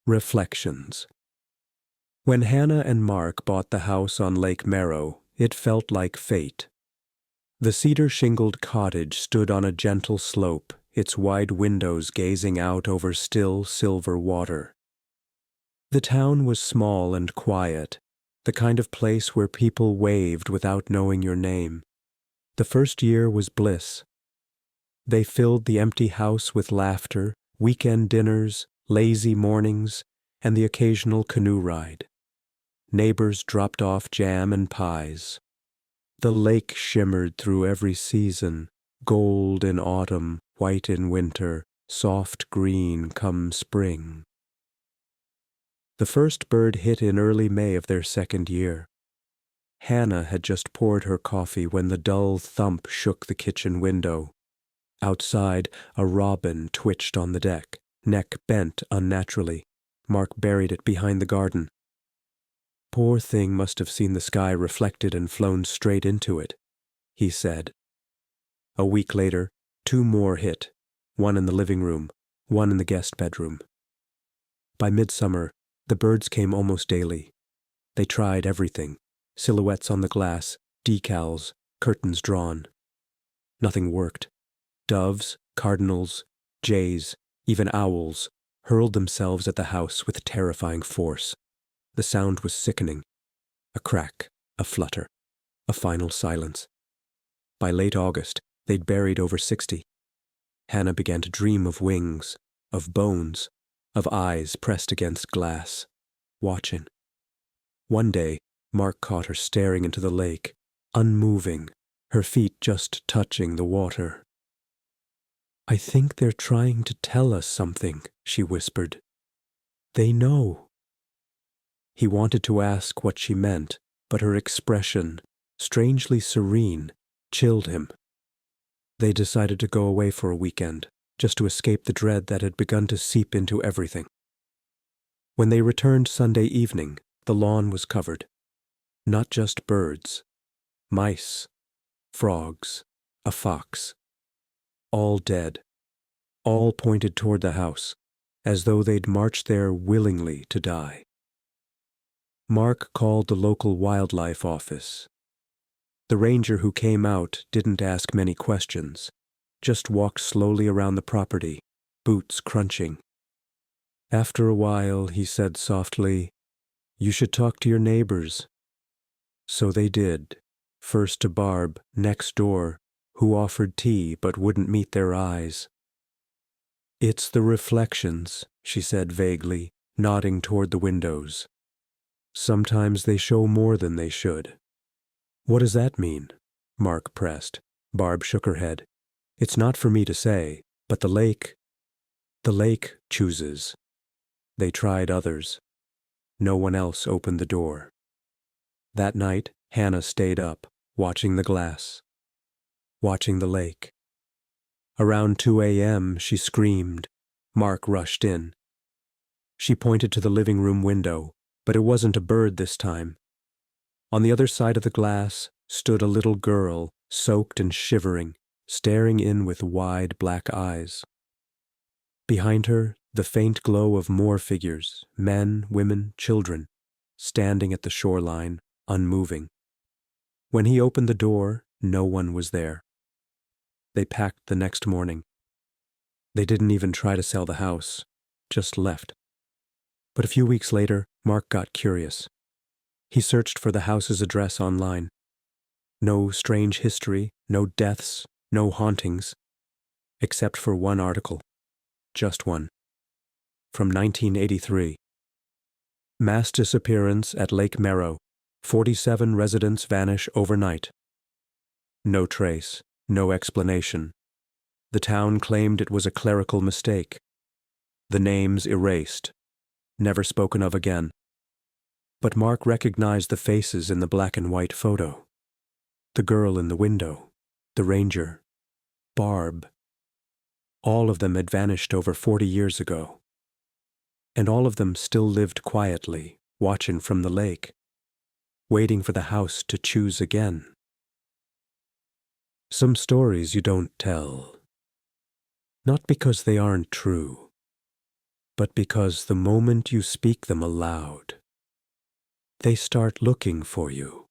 Reflections. When Hannah and Mark bought the house on Lake Merrow, it felt like fate. The cedar-shingled cottage stood on a gentle slope, its wide windows gazing out over still silver water. The town was small and quiet, the kind of place where people waved without knowing your name. The first year was bliss. They filled the empty house with laughter, weekend dinners, lazy mornings, and the occasional canoe ride. Neighbors dropped off jam and pies. The lake shimmered through every season, gold in autumn, white in winter, soft green come spring. The first bird hit in early May of their second year. Hannah had just poured her coffee when the dull thump shook the kitchen window. Outside, a robin twitched on the deck, neck bent unnaturally. Mark buried it behind the garden. Poor thing must have seen the sky reflected and flown straight into it, he said. A week later, 2 more hit, one in the living room, one in the guest bedroom. By midsummer, the birds came almost daily. They tried everything, silhouettes on the glass, decals, curtains drawn. Nothing worked. Doves, cardinals, jays, even owls hurled themselves at the house with terrifying force. The sound was sickening. A crack, a flutter, a final silence. By late August, they'd buried over 60. Hannah began to dream of wings, of bones, of eyes pressed against glass, watching. One day, Mark caught her staring into the lake, unmoving, her feet just touching the water. "I think they're trying to tell us something," she whispered. "They know." He wanted to ask what she meant, but her expression, strangely serene, chilled him. They decided to go away for a weekend, just to escape the dread that had begun to seep into everything. When they returned Sunday evening, the lawn was covered. Not just birds, mice, frogs, a fox. All dead. All pointed toward the house, as though they'd marched there willingly to die. Mark called the local wildlife office. The ranger who came out didn't ask many questions, just walked slowly around the property, boots crunching. After a while, he said softly, "You should talk to your neighbors." So they did, first to Barb, next door, who offered tea but wouldn't meet their eyes. "It's the reflections," she said vaguely, nodding toward the windows. "Sometimes they show more than they should." "What does that mean?" Mark pressed. Barb shook her head. "It's not for me to say, but the lake chooses." They tried others. No one else opened the door. That night, Hannah stayed up, watching the glass, watching the lake. Around 2 a.m., she screamed. Mark rushed in. She pointed to the living room window, but it wasn't a bird this time. On the other side of the glass stood a little girl, soaked and shivering, staring in with wide black eyes. Behind her, the faint glow of more figures, men, women, children, standing at the shoreline, unmoving. When he opened the door, no one was there. They packed the next morning. They didn't even try to sell the house, just left. But a few weeks later, Mark got curious. He searched for the house's address online. No strange history, no deaths, no hauntings, except for one article. Just one. From 1983. Mass disappearance at Lake Merrow. 47 residents vanish overnight. No trace, no explanation. The town claimed it was a clerical mistake. The names erased, never spoken of again. But Mark recognized the faces in the black and white photo. The girl in the window, the ranger, Barb. All of them had vanished over 40 years ago. And all of them still lived quietly, watching from the lake, waiting for the house to choose again. Some stories you don't tell. Not because they aren't true, but because the moment you speak them aloud, they start looking for you.